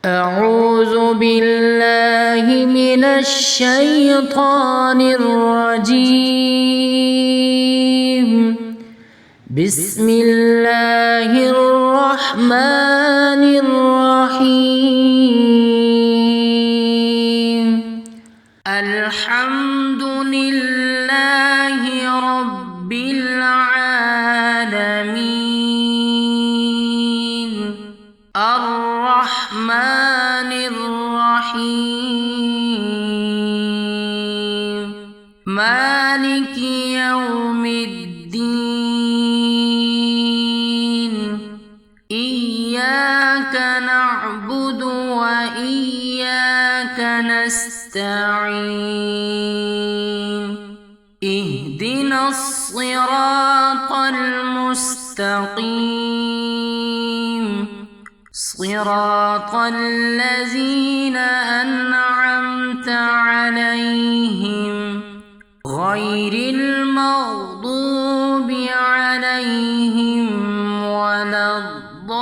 أعوذ بالله من الشيطان الرجيم. بسم الله الرحمن الرحيم. الحمد لله رب العالمين الرحمن الرحيم مالك يوم الدين. إياك نعبد وإياك نستعين. اهدنا الصراط المستقيم صراط الذين أنعمت عليهم غير المغضوب عليهم ولا الضالين.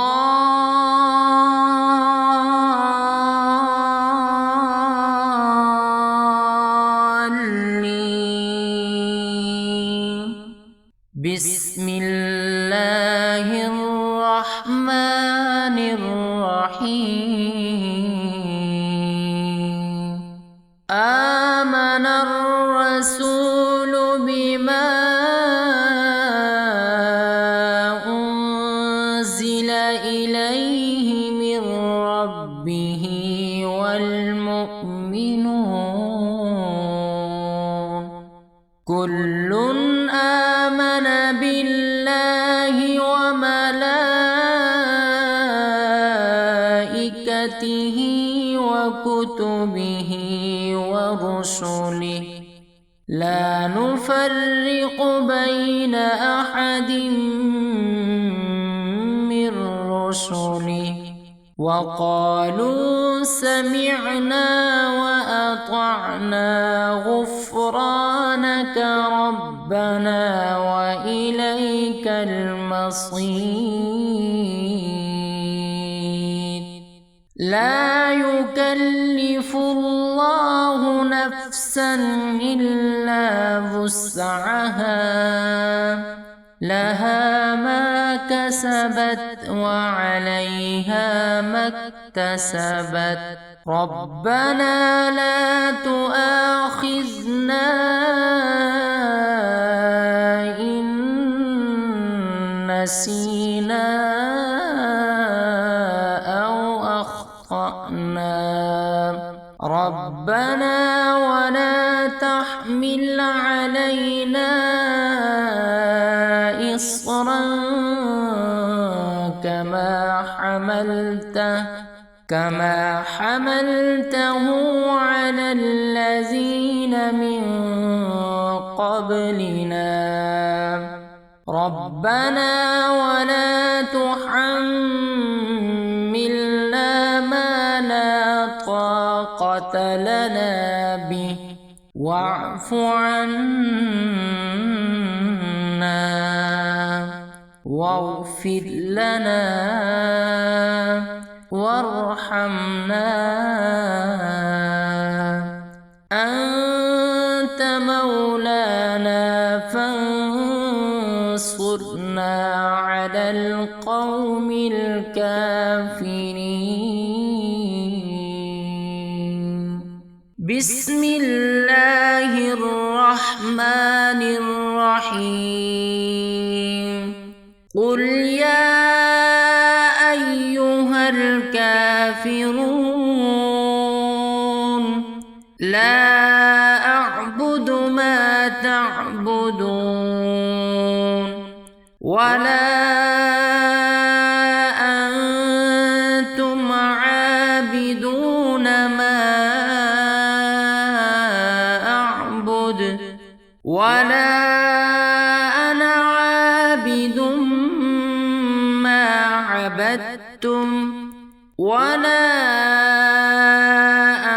بسم الله الرحمن الرحيم. آمن الرسول بما أنزل إليه من ربه والمؤمنون كل آمن بالله وملائكته وكتبه ورسله لا نفرق بين أحد من رسله وقالوا سمعنا وأطعنا غفرانك ربنا وإليك المصير. لا يكلف الله نفسا إلا وسعها لها ما كسبت وعليها ما اكتسبت. ربنا لا تؤاخذنا إن نسينا أو أخطأنا. ربنا ولا تحمل علينا إصرا كما حملته على الذين من قبلنا. ربنا ولا تحملنا ما لا طاقة لنا به واعف عنا واغفر لنا وارحمنا. أنت مولانا فانصرنا على القوم الكافرين. بسم الله الرحمن الرحيم. قل يا أيها الكافرون لا أعبد ما تعبدون ولا أنتم عابدون ما أعبد ولا أنا عابد ما عبدتم ولا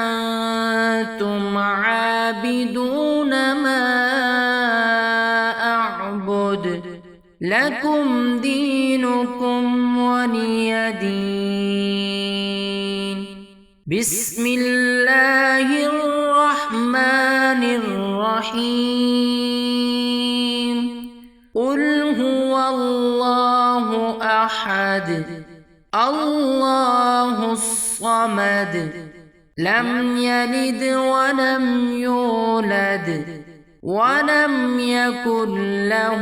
أنتم عابدون ما أعبد لكم دينكم ولي دين. بسم الله الرحمن الرحيم قل هو الله أحد الله الصمد لم يلد ولم يولد ولم يكن له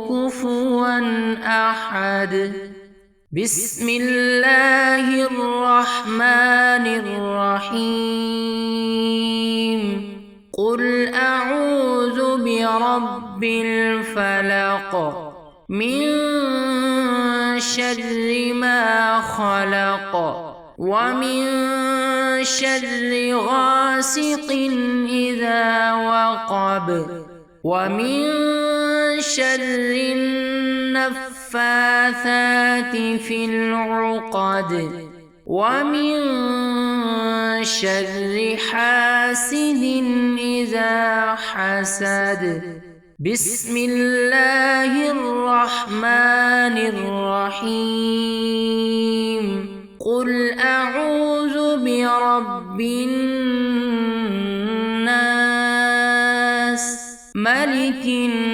كفوا أحد بسم الله الرحمن الرحيم قل أعوذ برب الفلق من شر ما خلق ومن شر غاسق إذا وقب ومن شر النفاثات في العقد ومن شر حاسد إذا حسد بسم الله الرحمن الرحيم قل أعوذ برب الناس ملك الناس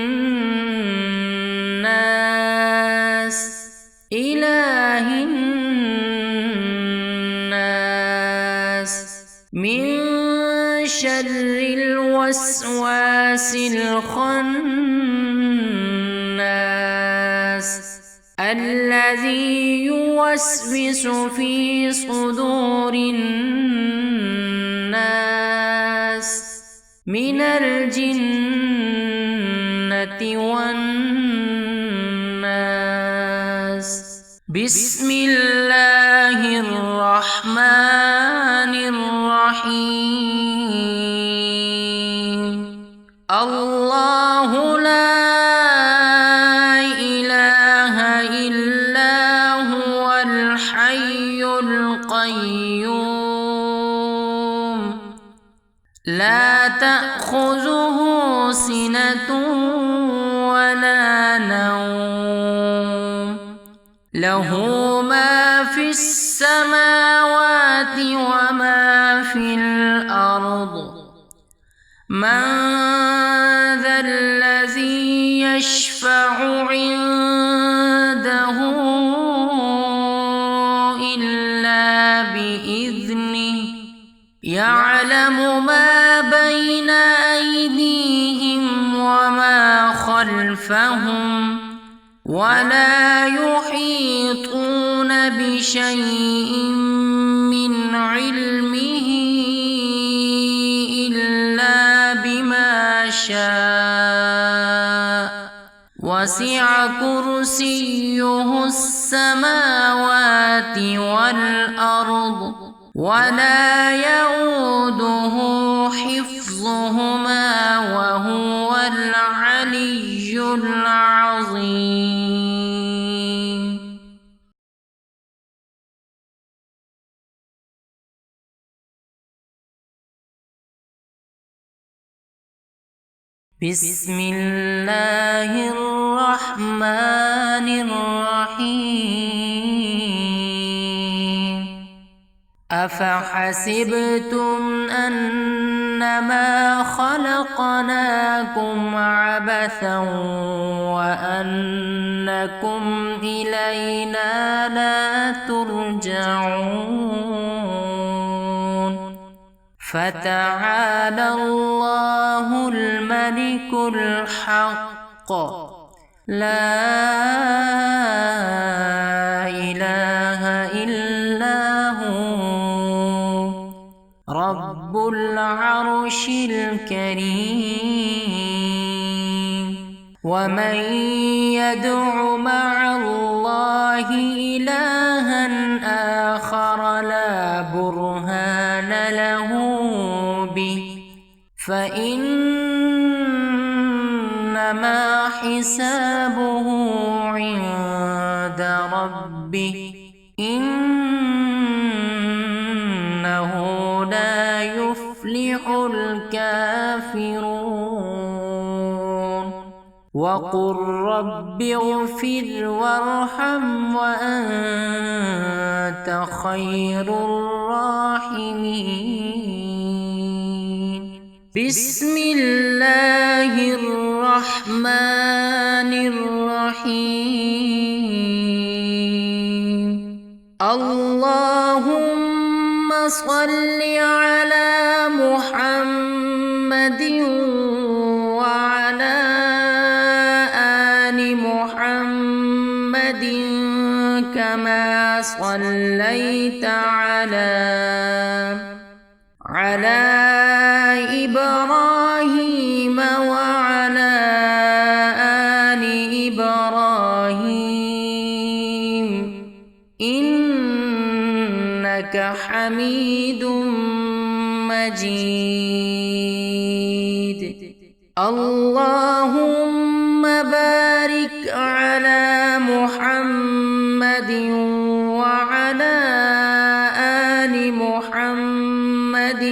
إله الناس من شر الوسواس الخناس الذي يوسوس في صدور الناس من الجنة والناس بسم الله الرحمن الرحيم الله لا إله إلا هو الحي القيوم لا تأخذه سنة ولا نوم له ما في السماوات وما في الأرض من ذا الذي يشفع عنده إلا بإذنه يعلم ما بين أيديهم وما خلفهم ولا يحيطون بشيء من علمه إلا بما شاء وسع كرسيه السماوات والأرض ولا يؤوده حفظهما وهو العلي العظيم بسم الله الرحمن الرحيم أفحسبتم أنما خلقناكم عبثا وأنكم إلينا لا ترجعون فتعالى الله الملك الحق لا إله إلا هو رب العرش الكريم ومن يدع مع الله إلها آخر لا برهان له به فإنما حسابه عند ربه إنه لا يفلح الكافرون وقل رب اغفر وارحم وأنت وأنت خير الراحمين. بسم الله الرحمن الرحيم. اللهم صل على محمد وعلى آل محمد كما صليت على إبراهيم وعلى آل إبراهيم إنك حميد مجيد. اللهم بارك على محمد وعلى آل محمد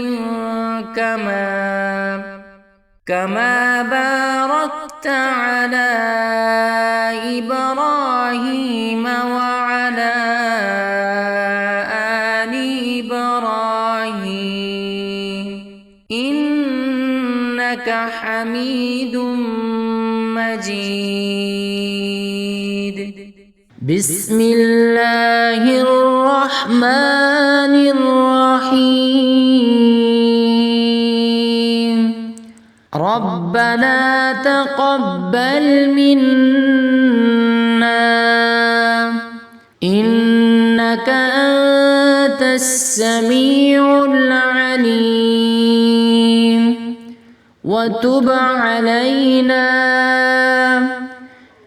كما باركت على إبراهيم وعلى آل إبراهيم إنك حميد مجيد. بسم الله الرحمن الرحيم. ربنا تقبل منا إنك أنت السميع العليم وتب علينا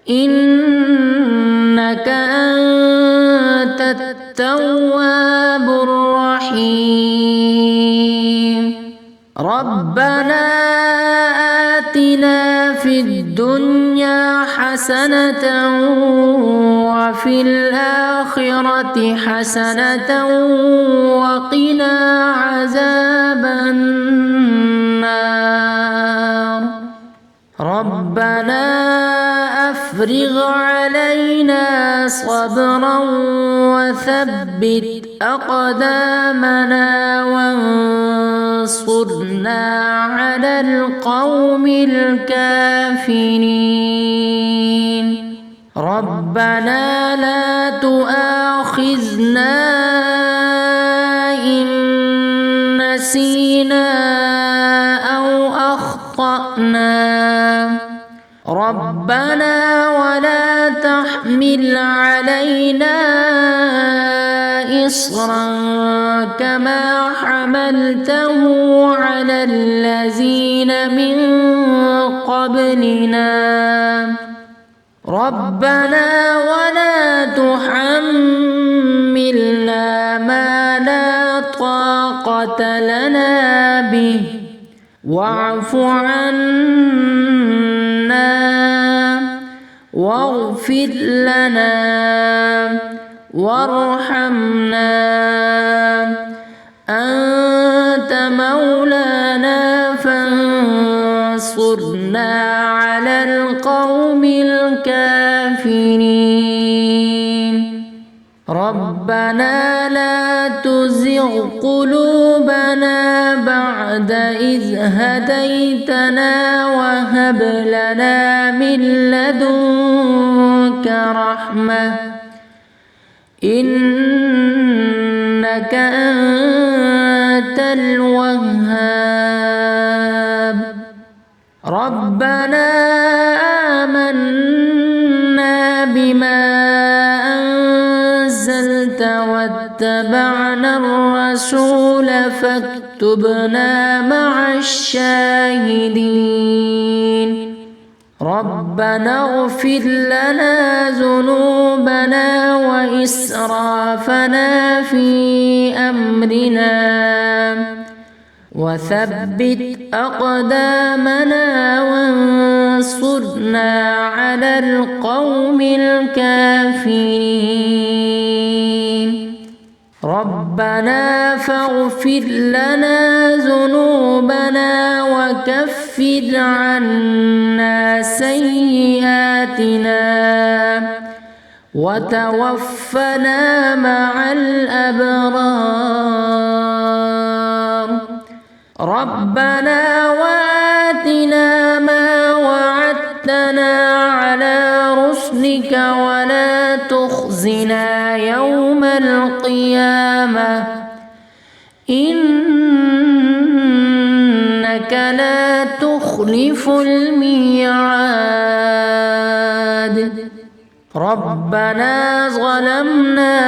إنك أنت التواب الرحيم. ربنا آتنا في الدنيا حسنة وفي الآخرة حسنة وقنا عذاب النار. ربنا أفرغ علينا صبرا وثبت أقدامنا وانصرنا على القوم الكافرين. ربنا لا تؤاخذنا إن نسينا أو أخطأنا. ربنا ولا تحمل علينا إصرا كما حملته على الذين من قبلنا. ربنا ولا تحملنا ما لا طاقة لنا به واعف عنا واغفر لنا وارحمنا أنت مولانا فانصرنا على القوم الكافرين. ربنا لا تزغ قلوبنا بعد إذ هديتنا وهب لنا من لدنك رحمة إنك أنت الوهاب. ربنا آمنا بما أنزلت واتبعنا الرسول فاكتبنا مع الشاهدين. ربنا اغفر لنا ذنوبنا وإسرافنا في أمرنا وثبت أقدامنا وانصرنا على القوم الكافرين. ربنا فاغفر لنا ذنوبنا وكفر عنا سيئاتنا وتوفنا مع الأبرار. ربنا وآتنا ما وعدتنا على رسلك ولا تخزنا يوم القيامة إنك لا تخلف الميعاد. ربنا ظلمنا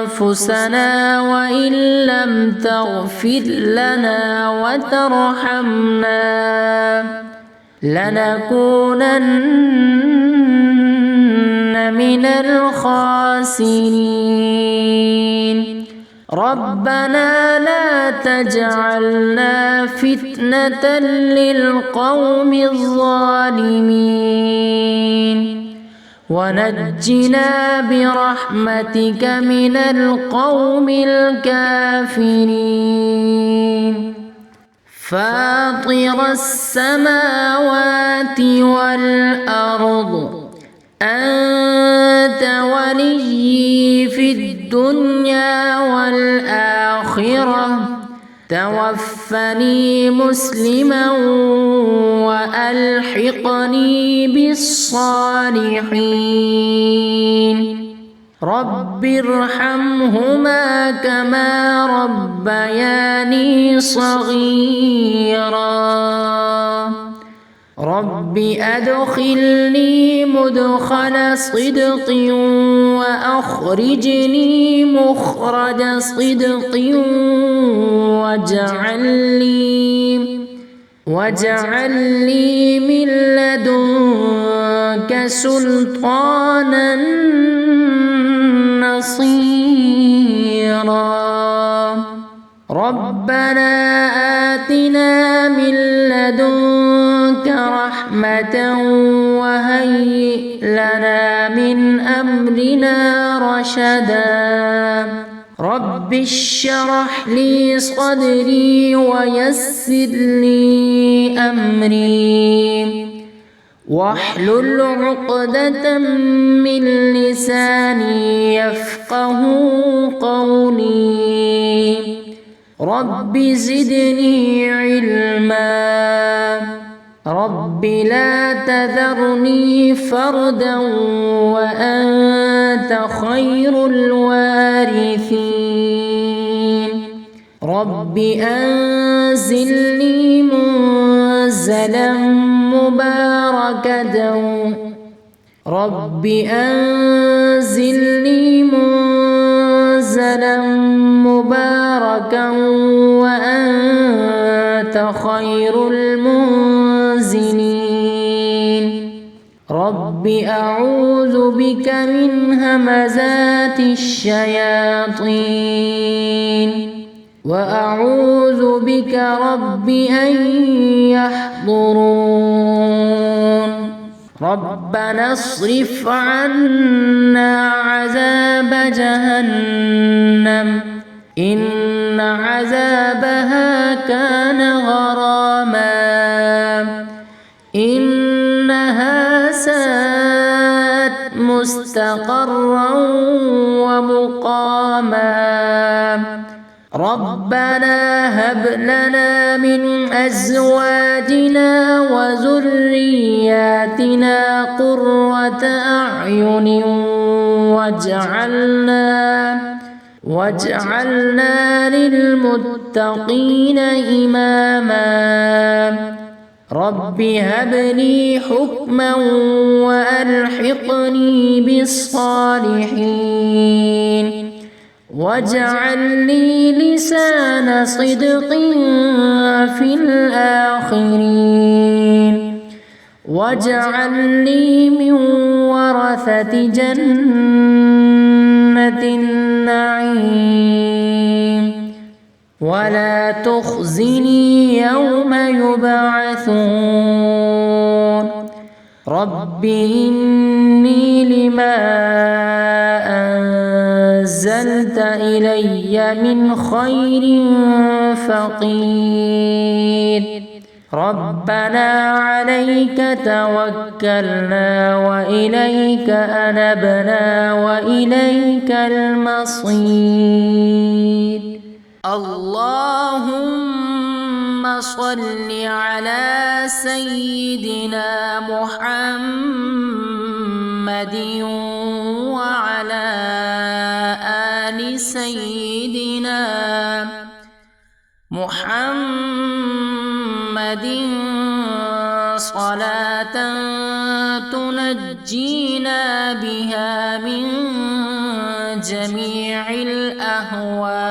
أنفسنا وإن لم تغفر لنا وترحمنا لنكونن من الخاسرين. ربنا لا تجعلنا فتنة للقوم الظالمين ونجنا برحمتك من القوم الكافرين. فاطر السماوات والأرض أنت وليي في الدنيا والآخرة توفني مسلما وألحقني بالصالحين. رب ارحمهما كما ربياني صغيرا. رب أدخلني مدخل صدق وأخرجني مخرج صدق واجعل لي من لدنك سلطانا نصيرا. ربنا آتنا من لدنك رحمة وهيئ لنا من أمرنا رشدا. رب اشرح لي صدري ويسر لي أمري واحلل عقدة من لساني يفقه قولي. رب زدني علما. رب لا تذرني فردا وأنت خير الوارثين. رب أنزلني منزلا مباركا. رب أنزلني منزلا مباركا وأنت خير المنزلين. رب أعوذ بك من همزات الشياطين وأعوذ بك رب أن يحضرون. ربنا اصرف عنا عذاب جهنم إن عذابها كان غراما إنها ساءت مستقرا ومقاما. ربنا هب لنا من أزواجنا وذرياتنا قرة أعين واجعلنا للمتقين إماما. رب هب لي حكما وألحقني بالصالحين واجعل لي لسان صدق في الآخرين واجعلني من ورثة جنة النعيم ولا تخزني يوم يبعثون. رب إني لما أنزلت إلي من خير فقير. ربنا عليك توكلنا وإليك أنبنا وإليك المصير. اللهم صل على سيدنا محمد وعلى آل سيدنا محمد صلاة تنجينا بها من جميع الأهوال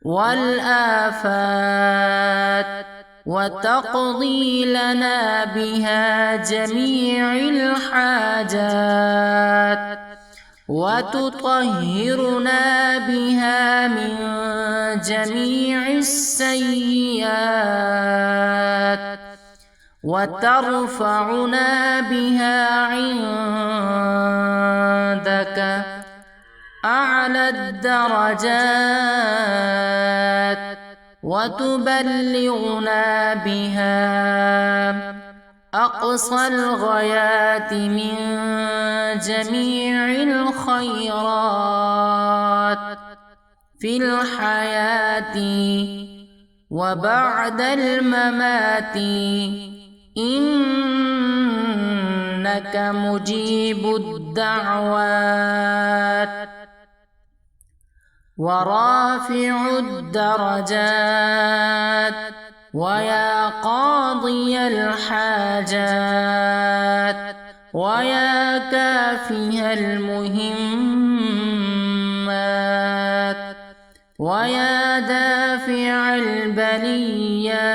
والآفات وتقضي لنا بها جميع الحاجات وتطهرنا بها من جميع السيئات وترفعنا بها عندك أعلى الدرجات وتبلغنا بها أقصى الغايات من جميع الخيرات في الحياة وبعد الممات، إنك مجيب الدعوات ورافع الدرجات ويا قاضي الحاجات ويا كافي المهمات ويا دافع البليات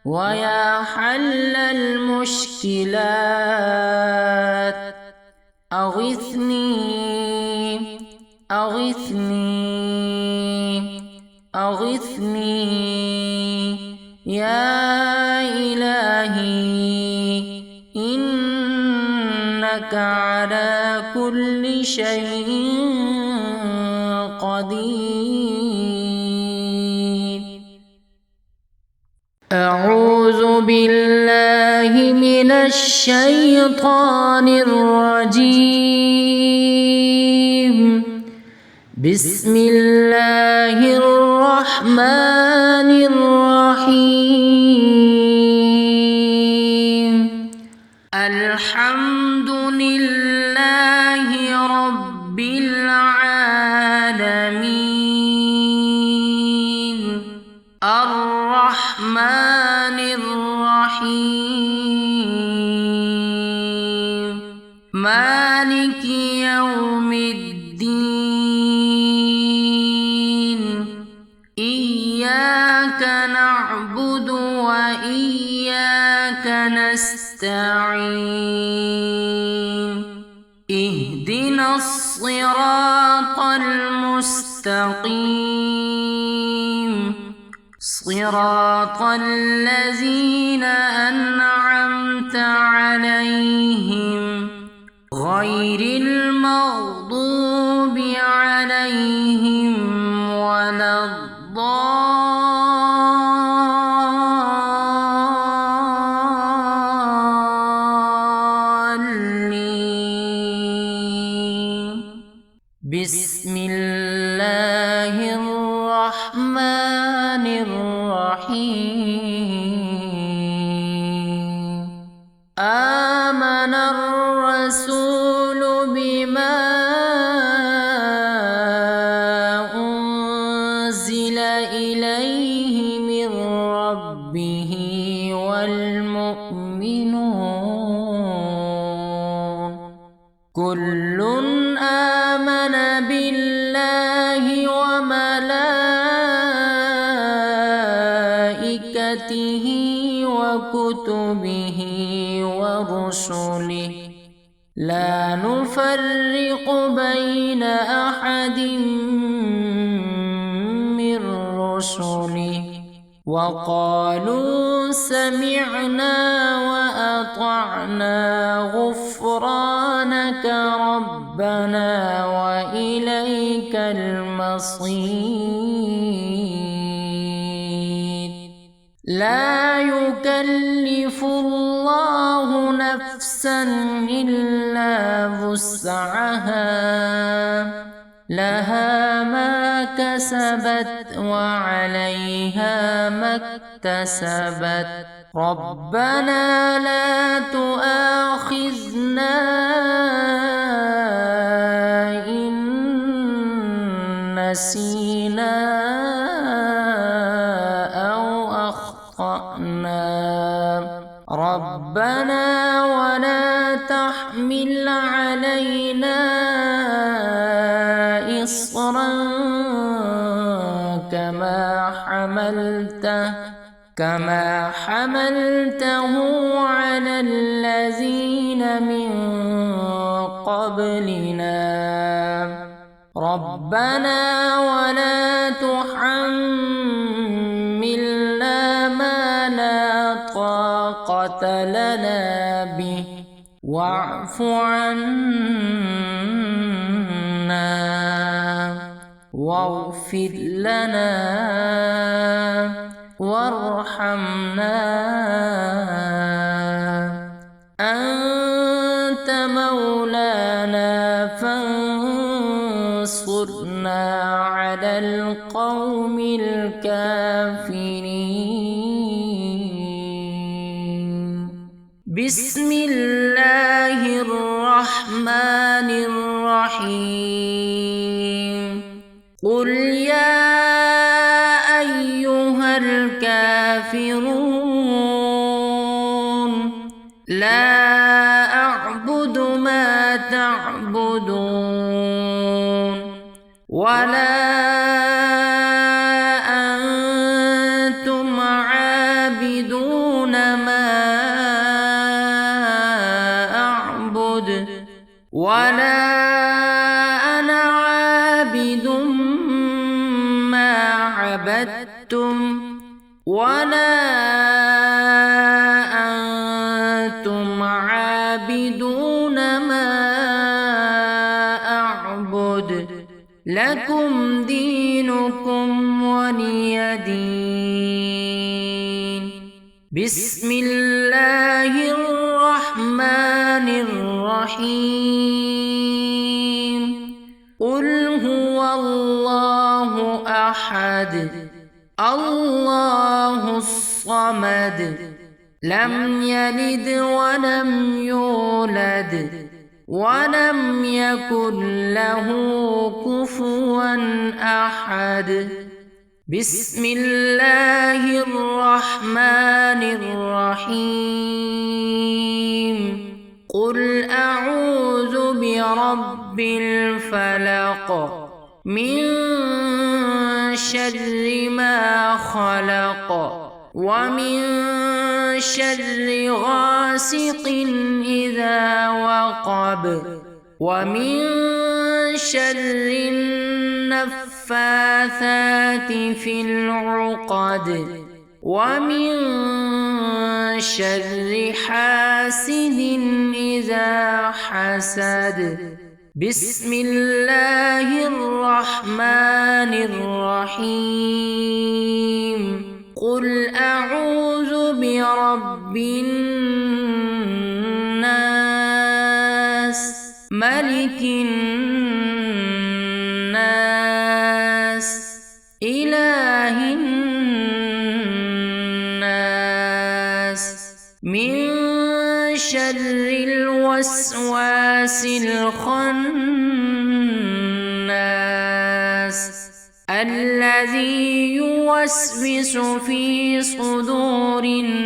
ويا حل المشكلات أغثني أغثني أغثني يا إلهي، إنك على كل شيء قدير. أعوذ بالله من الشيطان الرجيم. بسم الله الرحمن الرحيم. الحمد لله رب العالمين الرحمن الرحيم مالك يوم الدين. إياك نعبد وإياك نستعين. اهدنا الصراط المستقيم صراط الذين أنعمت عليهم غير المغضوب عليهم ولا الضالين. بسم الله الرحمن الرحيم. آمن الرسول بما أنزل إليه من ربه والمؤمنون كل آمن بالله وملائكته وكتبه ورسله لا نفرق بين أحد من رسله وقالوا سمعنا وأطعنا غفرانك ربنا وإليك المصير. لا يكلف الله نفسا إلا وسعها لها ما كسبت وعليها ما اكتسبت ربنا لا تؤاخذنا إن نسينا أو أخطأنا ربنا ولا تحمل علينا إصرا كما حملته على الذين من قبلنا ربنا ولا تحملنا ما لا طاقة لنا به واعف عنا واغفر لنا وارحمنا أنت مولانا فانصرنا على القوم الكافرين بسم الله الرحمن الرحيم قل يا أيها الكافرون لا أعبد ما تعبدون ولا أنتم عابدون ما أعبد ولا أنا عابد ما عبدتم ولا أنتم عابدون ما أعبد لكم دينكم ولي دين بسم الله الرحمن الرحيم قل هو الله أحد الله الصمد لم يلد ولم يولد ولم يكن له كفوا أحد بسم الله الرحمن الرحيم قل أعوذ برب الفلق من شر ما خلق ومن شر غاسق إذا وقب ومن شر النفاثات في العقد ومن شر حاسد إذا حسد بسم الله الرحمن الرحيم قل أعوذ برب الناس ملك الناس إله الناس من شر الوسواس الخناس الذي يوسوس في صدور الناس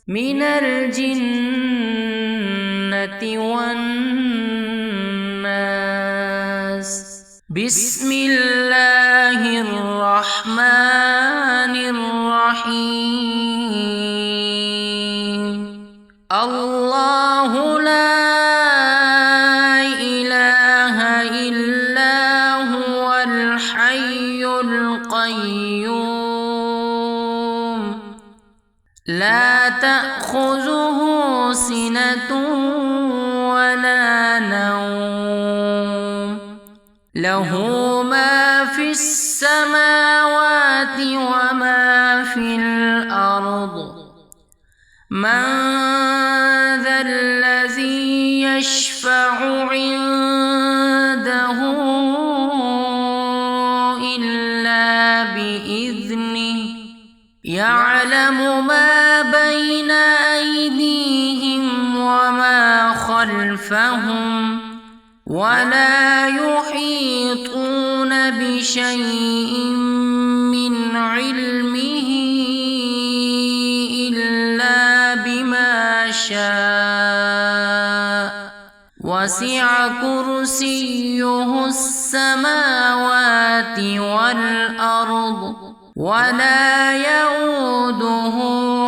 من الجنة والناس بسم الله الرحمن الرحيم الله لا إله إلا هو الحي القيوم لا تأخذه سنة ولا نوم له ما في السماوات وما في الأرض من ذا الذي يشفع عنده إلا بإذنه يعلم ما بين أيديهم وما خلفهم ولا يحيطون بشيء من علمه إلا بما شاء وسع كرسيه السماوات والأرض ولا يؤوده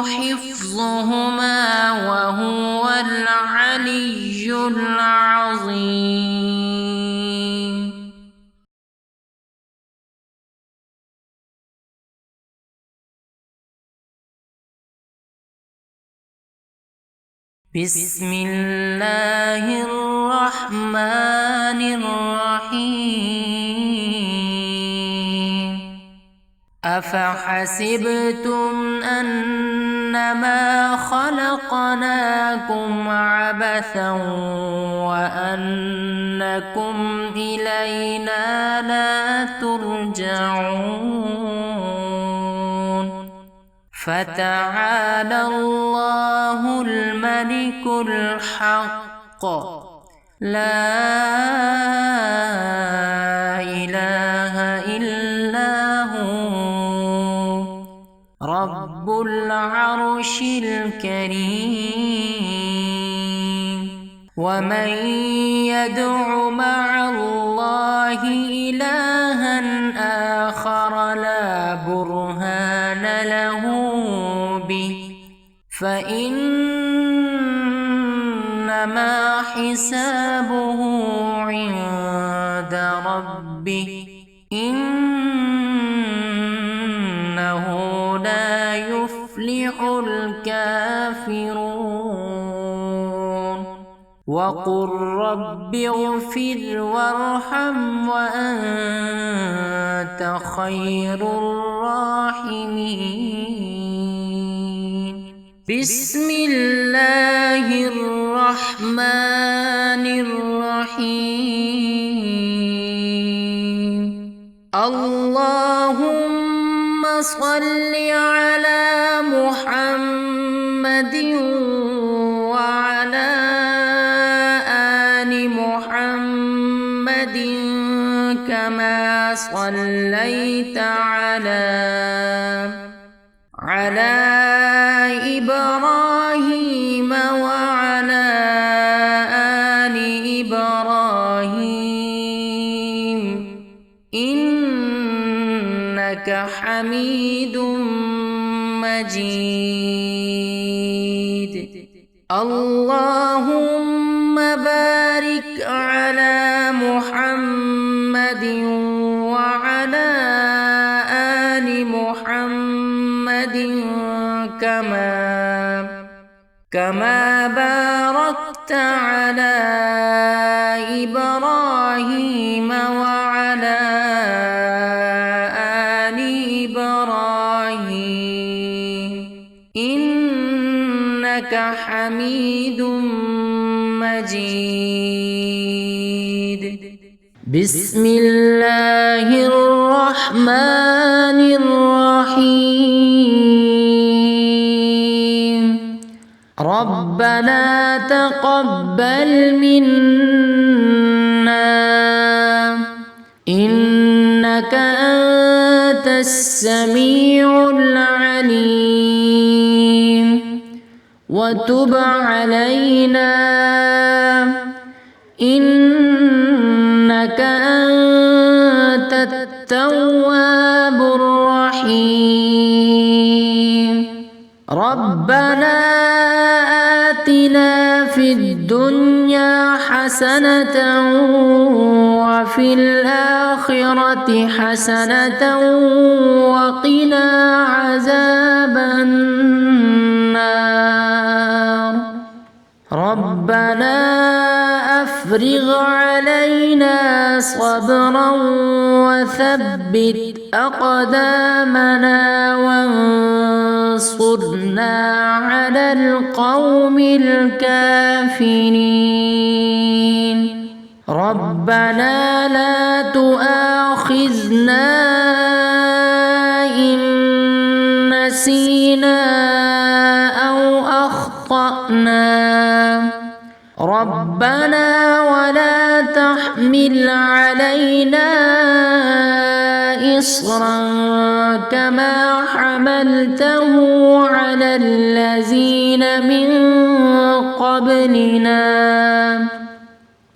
حفظهما وهو العلي العظيم. بسم الله الرحمن الرحيم أفحسبتم أنما خلقناكم عبثا وأنكم إلينا لا ترجعون فتعالى الله الملك الحق لا إله إلا هو رب العرش الكريم. ومن يدع مع الله إلها آخر لا برهان له به فإنما حسابه عند ربه إنه لا يفلح الكافرون. وقل رب اغفر وارحم وأنت خير الراحمين. بسم الله الرحمن الرحيم اللهم صل على محمد وعلى آل محمد كما صليت على إبراهيم وعلى آل إبراهيم إنك حميد مجيد. اللهم بارك على محمد وعلى آل محمد كما باركت على إبراهيم وعلى آل إبراهيم إنك حميد مجيد. بسم الله الرحمن الرحيم ربنا تقبل منا إنك أنت السميع العليم وتب علينا إنك أنت التواب الرحيم. ربنا آتنا في الدنيا حسنة وفي الآخرة حسنة وقنا عذاب النار. ربنا أفرغ وأفرغ علينا صبرا وثبت أقدامنا وانصرنا على القوم الكافرين. ربنا لا تؤاخذنا إن نسينا أو أخطأنا. ربنا ولا تحمل علينا إصرا كما حملته على الذين من قبلنا.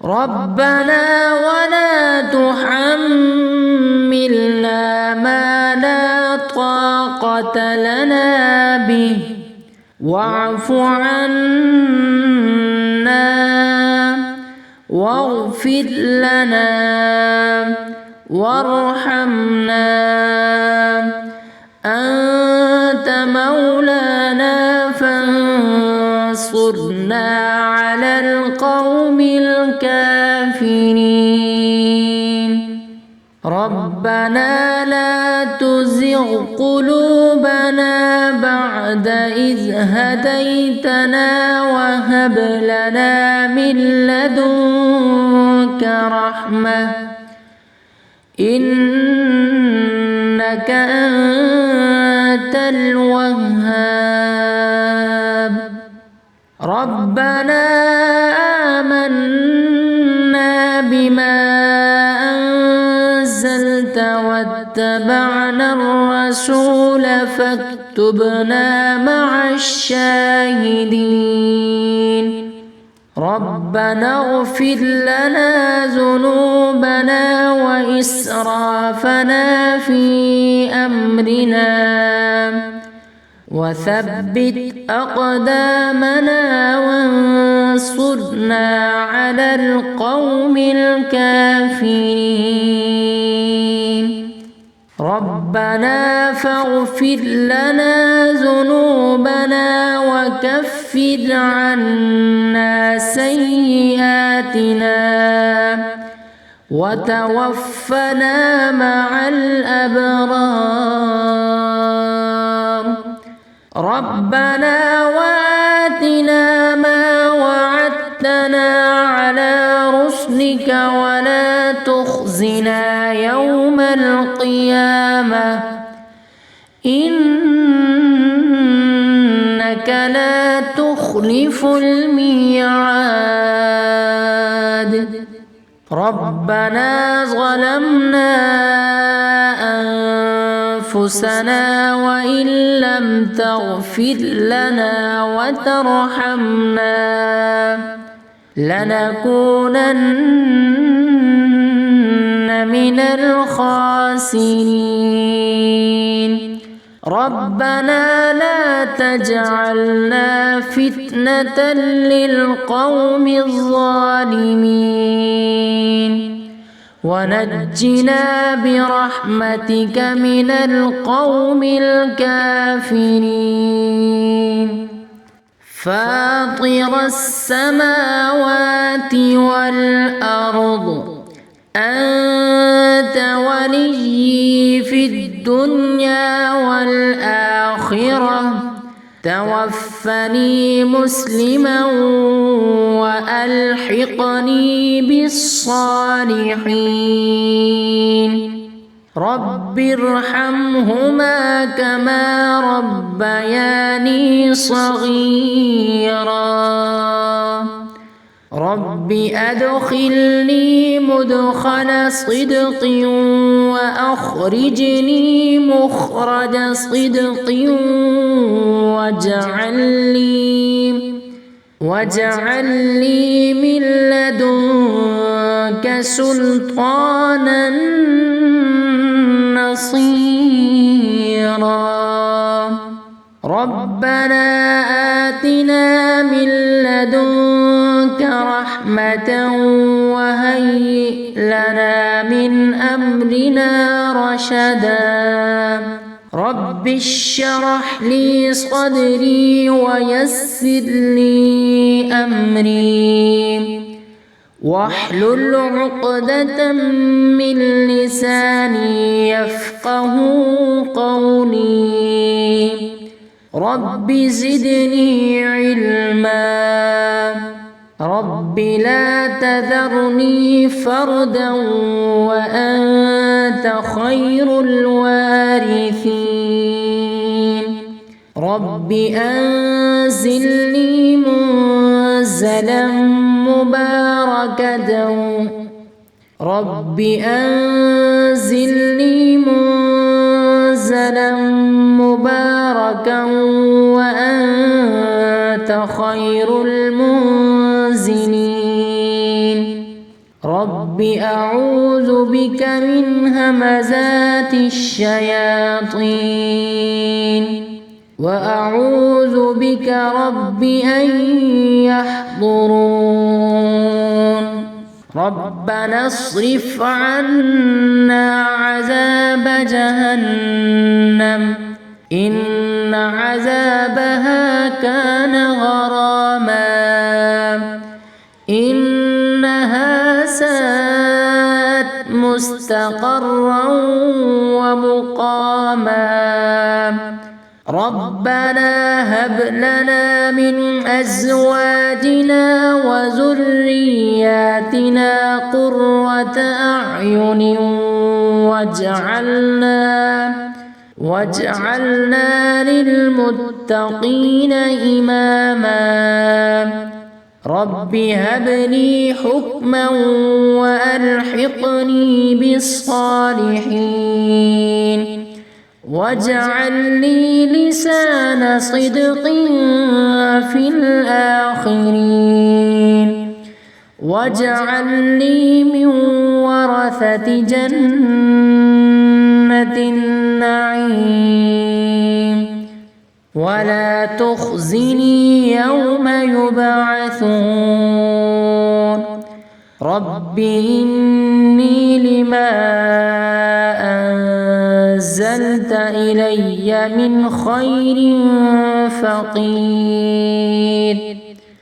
ربنا ولا تحملنا ما لا طاقة لنا به واعف عنا واغفر لنا وارحمنا أنت مولانا فانصرنا على القوم الكافرين. ربنا لا تزغ قلوبنا بعد إذ هديتنا وهب لنا من لدنك رحمة إنك أنت الوهاب. ربنا آمنا بما أنزلت واتبعنا الرسول فاكتبنا مع الشاهدين. ربنا اغفر لنا ذنوبنا وإسرافنا في أمرنا وثبت أقدامنا وانصرنا على القوم الكافرين. ربنا فاغفر لنا ذنوبنا وكفر عنا سيئاتنا وتوفنا مع الأبرار. ربنا وآتنا ما وعدتنا على رسلك ولا تخزنا يوم القيامة إنك لا تخلف الميعاد. ربنا ظلمنا أنفسنا وإن لم تغفر لنا وترحمنا لنكونن من الخاسرين. ربنا لا تجعلنا فتنة للقوم الظالمين ونجنا برحمتك من القوم الكافرين. فاطر السماوات والأرض أنت وليي في الدنيا والآخرة توفني مسلما وألحقني بالصالحين. رب ارحمهما كما ربياني صغيرا. رب أدخلني مدخل صدق وأخرجني مخرج صدق واجعل لي من لدنك سلطانا نصيرا. ربنا آتنا من لدنك رحمة وهيئ لنا من أمرنا رشدا. رب اشرح لي صدري ويسر لي أمري واحلل عقدة من لساني يفقه قولي. رب زدني علما. رب لا تذرني فردا وأنت خير الوارثين. رب أنزلني منزلا مباركا. رب أنزلني منزلا مباركا وأنت خير المنزلين. رب أعوذ بك من همزات الشياطين وأعوذ بك رب أن يحضرون. ربنا اصرف عنا عذاب جهنم إن عذابها كان غراما إنها ساءت مستقرا ومقاما. ربنا هب لنا من أزواجنا وذرياتنا قرة أعين واجعلنا للمتقين إماما. رب هب لي حكما وألحقني بالصالحين واجعل لي لسان صدق في الآخرين واجعلني من ورثة جنة النعيم ولا تخزني يوم يبعثون. رب إني لما أنزلت إلي من خير فقير.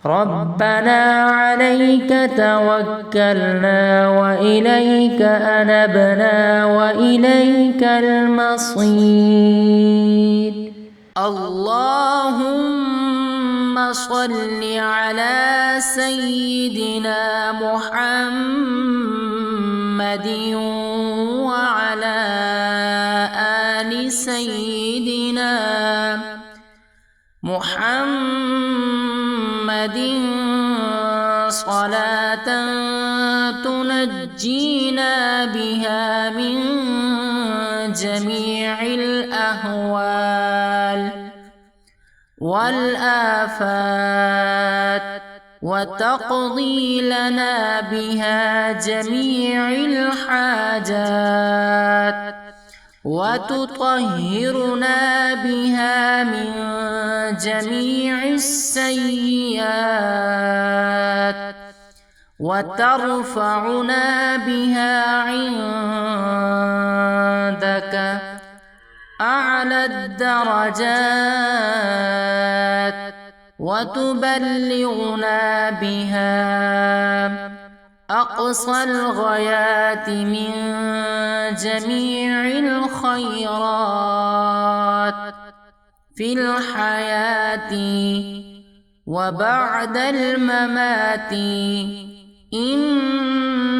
ربنا عليك توكلنا وإليك أنبنا وإليك المصير. اللهم صل على سيدنا محمد وعلى آل سيدنا محمد صلاة تنجينا بها من جميع الأهوال والآفات وتقضي لنا بها جميع الحاجات وتطهرنا بها من جميع السيئات وترفعنا بها عندك أعلى الدرجات وتبلغنا بها أقصى الغايات من جميع الخيرات في الحياة وبعد الممات إنك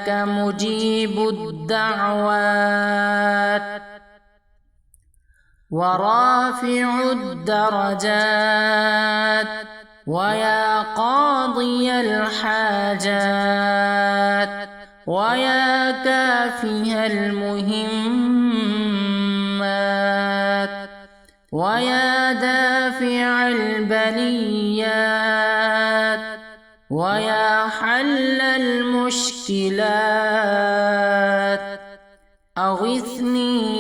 مجيب الدعوات ورافع الدرجات ويا قاضي الحاجات ويا كافي المهمات ويا دافع البليات ويا حل المشكلات أغثني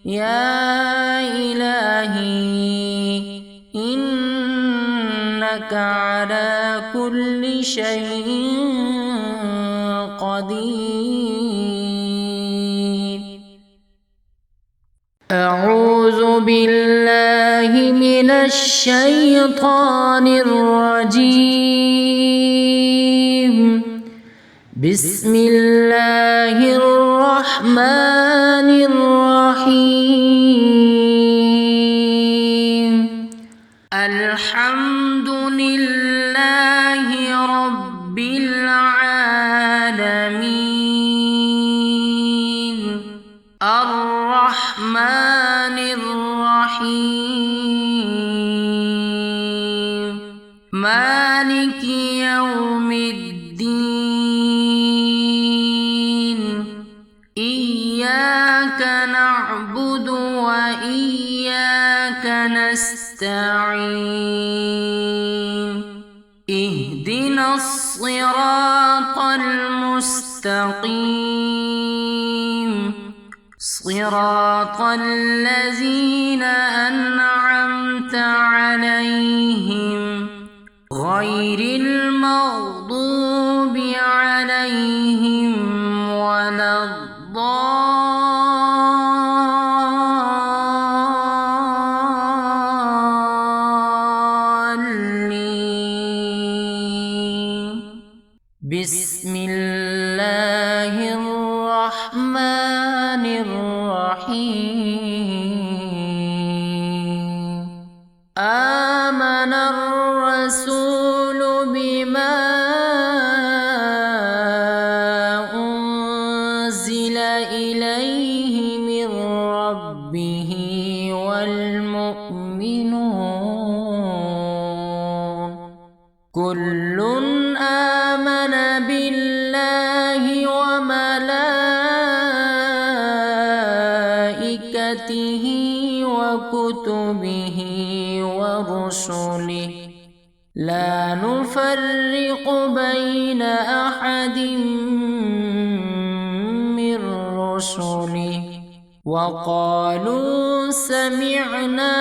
يا إلهي إنك على كل شيء قدير. أعوذ بالله من الشيطان الرجيم. بسم الله الرحمن الرحيم. الحمد لله رب العالمين الرحمن الرحيم مالك يوم الدين. إياك نعبد وإياك نستعين. اهدنا الصراط المستقيم صراط الذين أنعمت عليهم غير المغضوب عليهم ولا الضالين. بسم الله الرحمن الرحيم. آمن الرسول بما أنزل إليه من ربه والمؤمنون كل آمن بالله وملائكته وكتبه ورسله لا نفرق بين أحد من رسله وقالوا سمعنا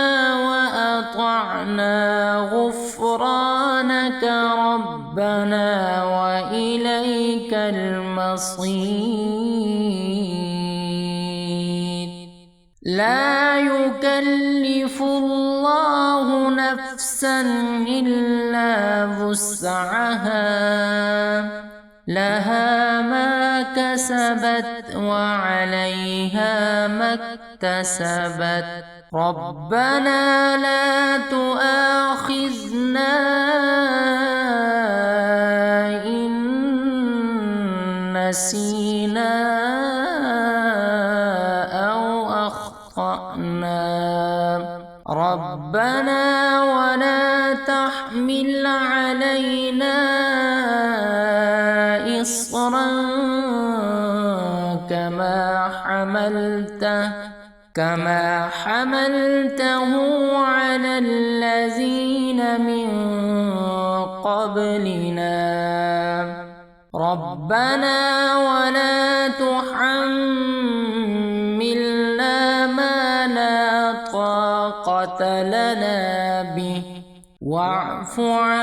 وأطعنا غفرانك ربنا وإليك المصير. لا يكلف الله نفسا إلا وسعها لها ما كسبت وعليها ما اكتسبت. ربنا لا تؤاخذنا إن نسينا أو أخطأنا. ربنا ولا تحمل علينا إصرا كما حملته على الذين من قبلنا. ربنا ولا تحملنا ما لا طاقة لنا به واعف عنا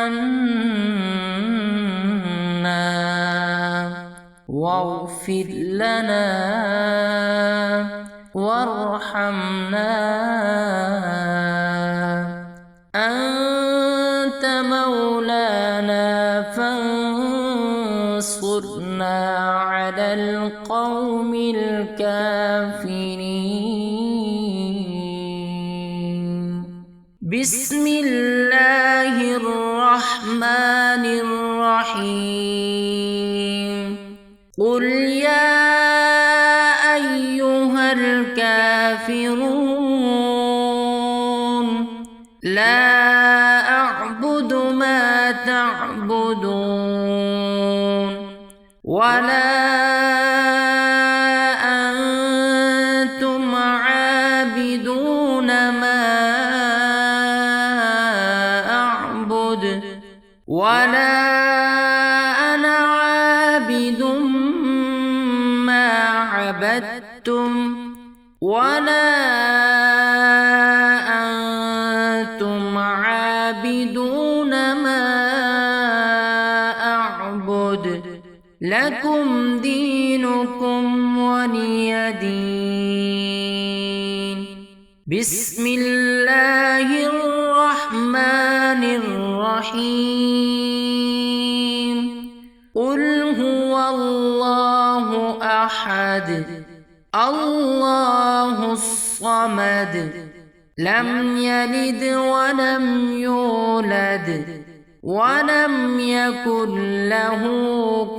واغفر لنا وارحمنا أنت مولانا فانصرنا على القوم الكافرين. بسم الله الرحمن الرحيم. قل يا أيها الكافرون لا أعبد ما تعبدون ولا أنتم عابدون ما أعبد ولا أنا عابد ما عبدتم ولا أنتم عابدون ما أعبد لكم دينكم ولي دين. بسم الله الرحمن الرحيم قل هو الله أحد الله الصمد لم يلد ولم يولد ولم يكن له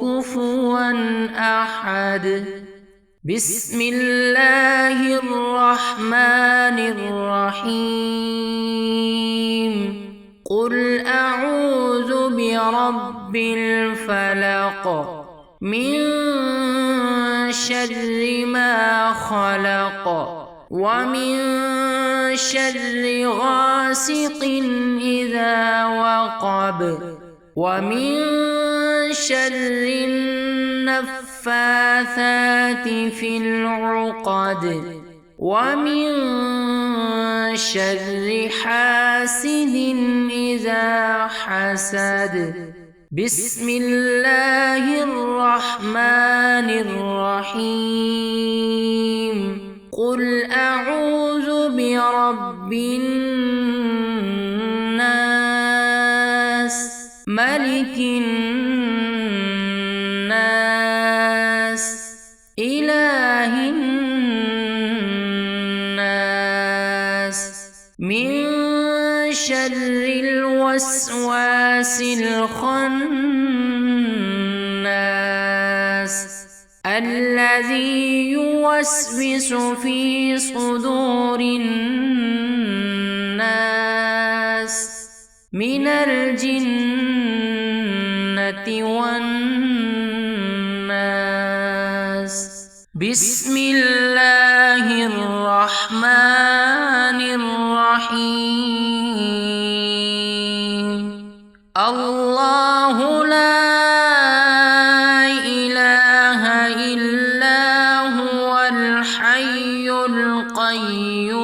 كفوا أحد بسم الله الرحمن الرحيم قل أعوذ برب الفلق من شر ما خلق ومن شر غاسق إذا وقب ومن شر النفاثات في العقد ومن شر حاسد إذا حسد بسم الله الرحمن الرحيم قل أعوذ برب الناس ملك الناس إله الناس من شر الوسواس الخناس الذي يوسوس في صدور الناس من الجنة والناس بسم الله الرحمن الرحيم الله لا إله إلا هو الحي القيوم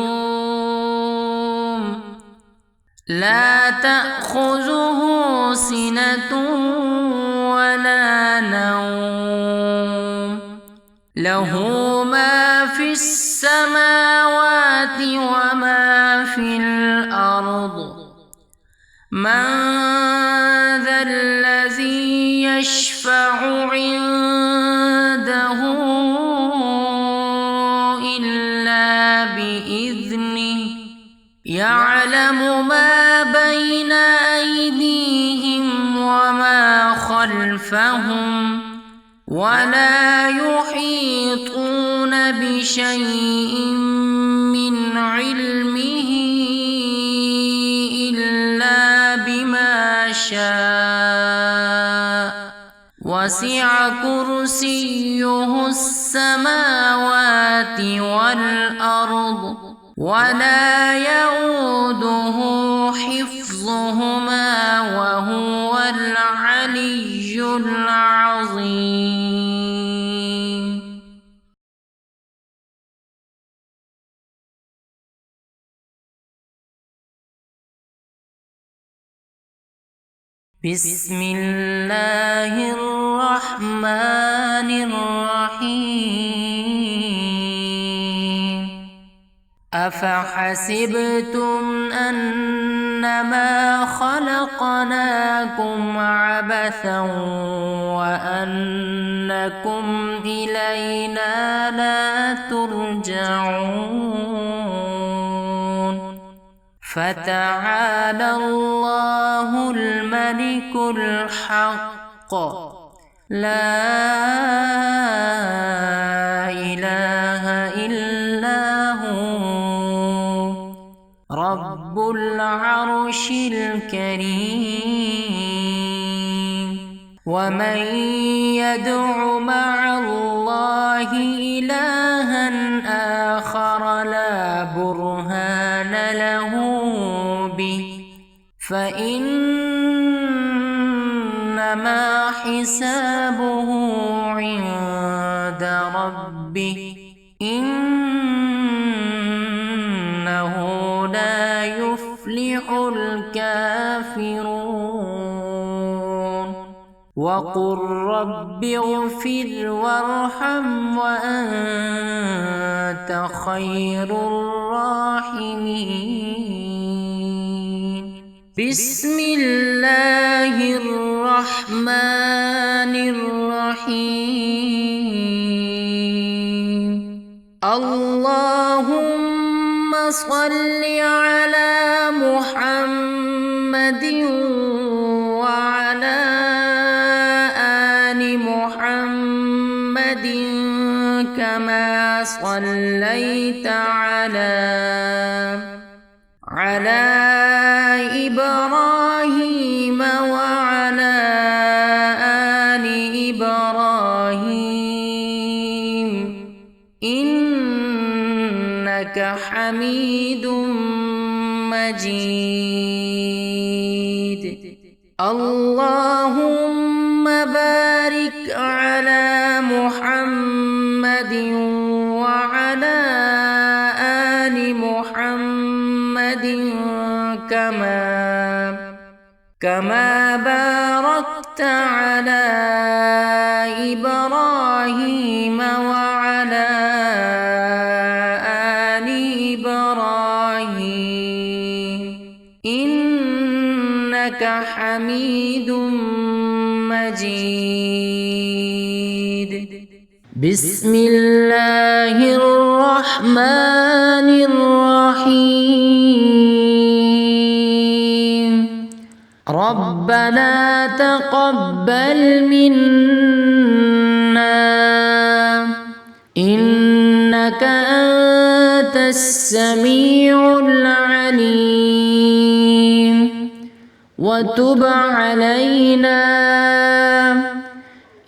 لا تأخذه سنة ولا نوم له ما في السماوات وما في الأرض من ذا الذي يشفع عنده إلا بإذنه يعلم ما بين أيديهم وما خلفهم ولا يحيطون بشيء من علمه إلا بما شاء وسع كرسيه السماوات والأرض ولا يؤوده حفظهما وهو العلي العظيم بسم الله الرحمن الرحيم أفحسبتم أنما خلقناكم عبثا وأنكم إلينا لا ترجعون فتعالى الله الملك الحق لا إله إلا هو رب العرش الكريم ومن يدع مع الله إلها آخر لا برهان له به فإنما حسابه عند ربه إنه لا يفلح الكافرون وقل رب اغفر وارحم وأنت أنت خير الراحمين. بسم الله الرحمن الرحيم. اللهم صل على محمد وعلى آل محمد كما صليت على إبراهيم وعلى آل إبراهيم إنك حميد مجيد. اللهم بارك على محمد وعلى آل محمد كما باركت على إبراهيم وعلى آل إبراهيم إنك حميد مجيد. بسم الله الرحمن الرحيم. ربنا تقبل منا إنك أنت السميع العليم وتب علينا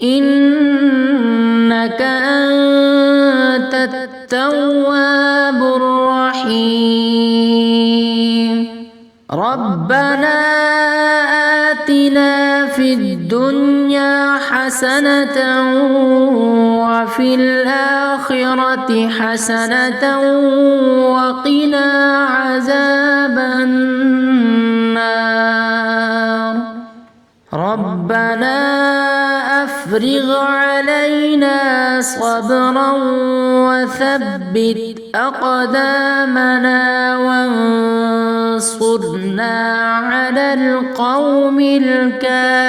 إنك أنت التواب الرحيم. ربنا آتنا في الدنيا حسنة وفي الآخرة حسنة وقنا عذاب النار. ربنا أفرغ علينا صبرا وثبت أقدامنا وانصرنا على القوم الكافرين.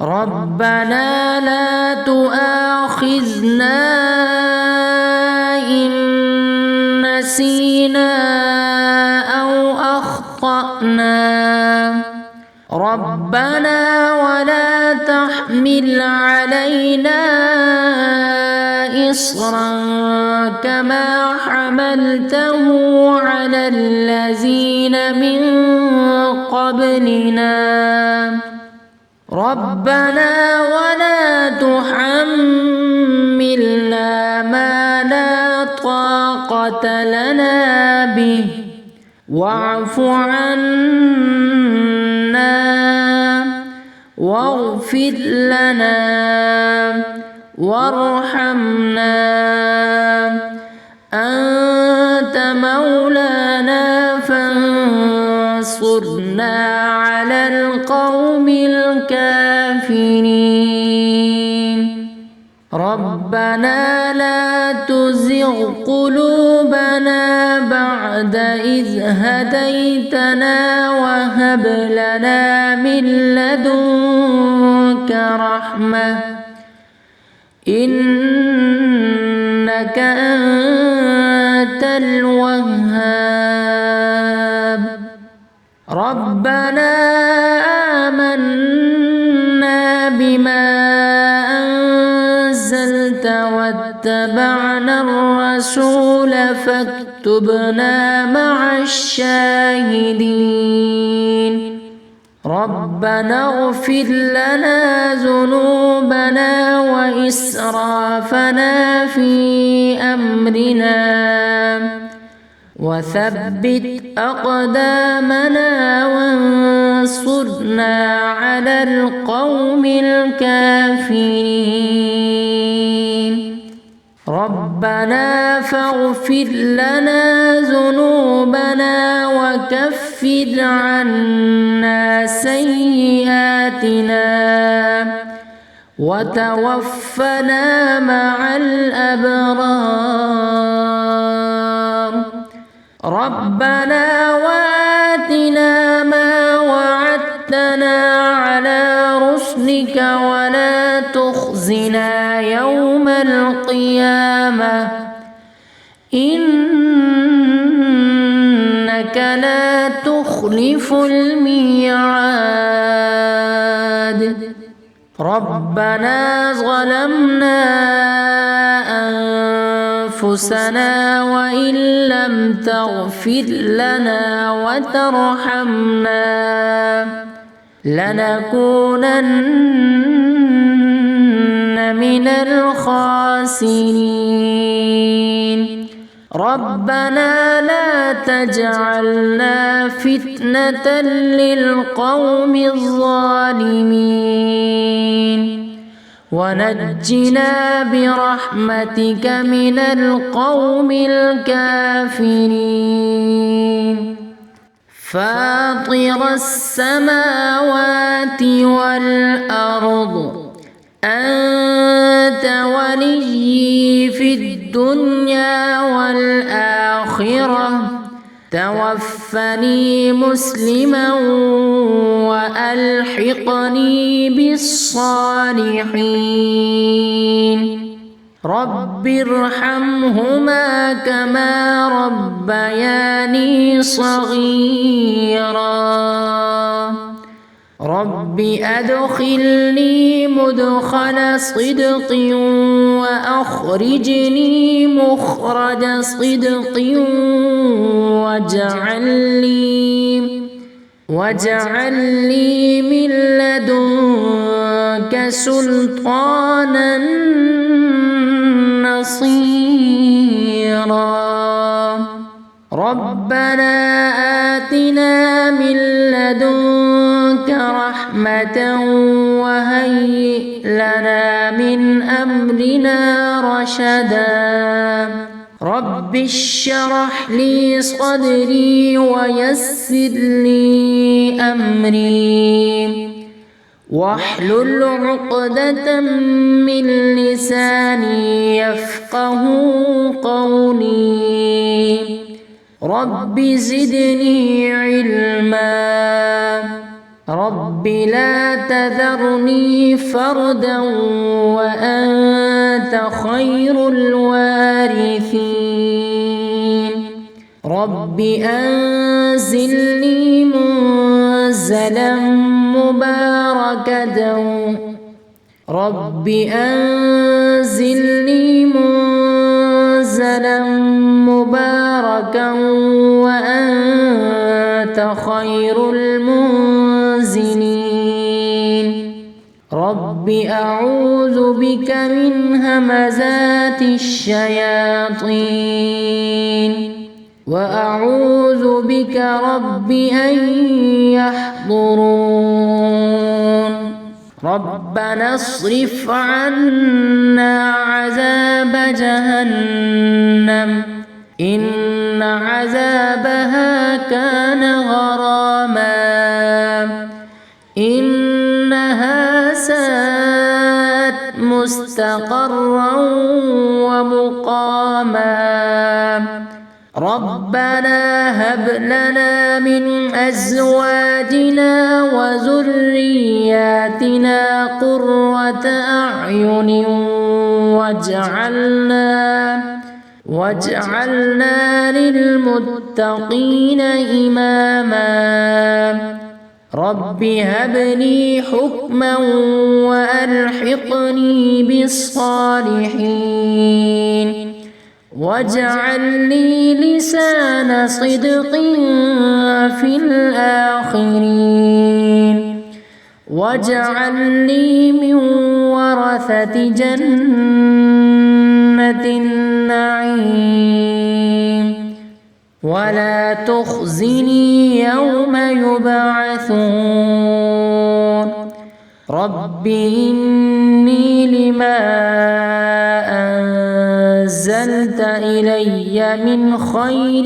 ربنا لا تؤاخذنا إن نسينا أو أخطأنا. ربنا ولا تحمل علينا إصرا كما حملته على الذين من قبلنا. ربنا ولا تحملنا ما لا طاقة لنا به واعف عنا واغفر لنا وارحمنا أنت مولانا فانصرنا على القوم الكافرين. ربنا لا تزغ قلوبنا بعد إذ هديتنا وهب لنا من لدنك رحمة إنك أنت الوهاب. ربنا آمنا بما أنزلت واتبعنا الرسول فاكتبنا مع الشاهدين. ربنا اغفر لنا ذنوبنا وإسرافنا في أمرنا وثبت أقدامنا وانصرنا على القوم الكافرين. ربنا فاغفر لنا ذنوبنا وكفر عنا سيئاتنا وتوفنا مع الأبرار. ربنا وآتنا ما وعدتنا على رسلك ولا تخزنا يوم القيامة إنك لا تخلف الميعاد. ربنا ظلمنا أنفسنا وإن لم تغفر لنا وترحمنا لنكونن من الخاسرين. ربنا لا تجعلنا فتنة للقوم الظالمين ونجنا برحمتك من القوم الكافرين. فاطر السماوات والأرض أنت وليي في الدنيا والآخرة توفني مسلما وألحقني بالصالحين. رب ارحمهما كما ربياني صغيرا. رب أدخلني مدخل صدق وأخرجني مخرج صدق واجعل لي من لدنك سلطانا نصيرا. ربنا آتنا من لدنك رحمة وهيئ لنا من أمرنا رشدا. رب اشرح لي صدري ويسر لي أمري واحلل عقدة من لساني يفقه قولي. رب زدني علما. رب لا تذرني فردا وأنت خير الوارثين. رب أنزلني منزلا مباركا. رب أنزلني منزلا مباركا وأنت خير المنزلين. رب أعوذ بك من همزات الشياطين وأعوذ بك رب أن يحضرون. ربنا اصرف عنا عذاب جهنم إن عذابها كان غراما إنها ساءت مستقرا ومقاما. ربنا هب لنا من أزواجنا وذرياتنا قرة أعين واجعلنا للمتقين إماما. رب هب لي حكما وألحقني بالصالحين واجعل لي لسان صدق في الآخرين واجعلني من ورثة جنة النعيم ولا تخزني يوم يبعثون. رب إني لما أنزلت إلي من خير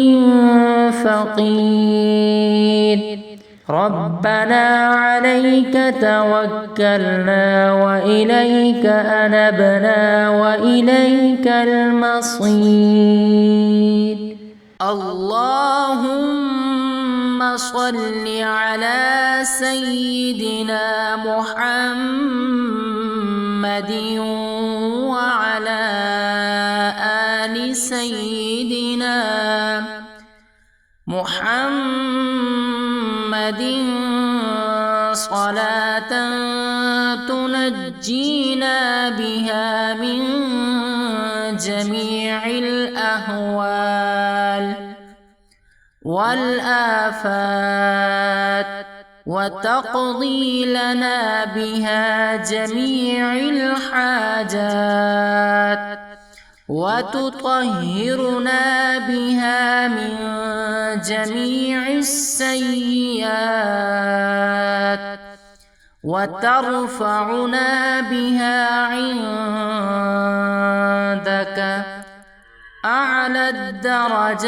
فقير. ربنا عليك توكلنا وإليك أنبنا وإليك المصير. اللهم صل على سيدنا محمد وعلى آل سيدنا محمد صلاة تنجينا بها من جميع الأهوال والآفات وتقضي لنا بها جميع الحاجات وتطهرنا بها من جميع السيئات وترفعنا بها عندك أعلى الدرجات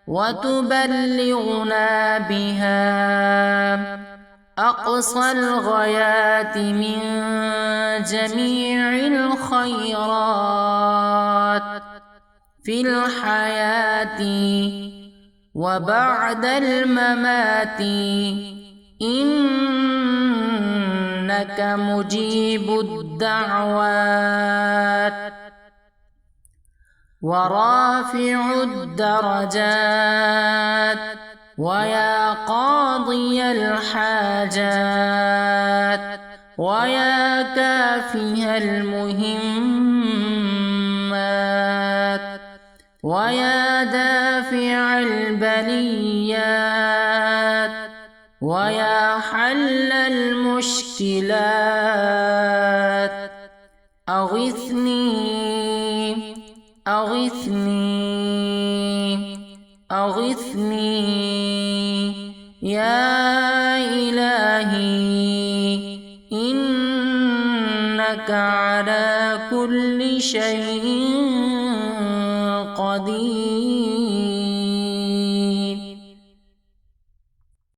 وتبلغنا بها أقصى الغايات من جميع الخيرات في الحياة وبعد الممات، إنك مجيب الدعوات ورافع الدرجات ويا قاضي الحاجات ويا كافي المهمات ويا دافع البليات ويا حل المشكلات، أغثني أغثني أغثني يا إلهي، إنك على كل شيء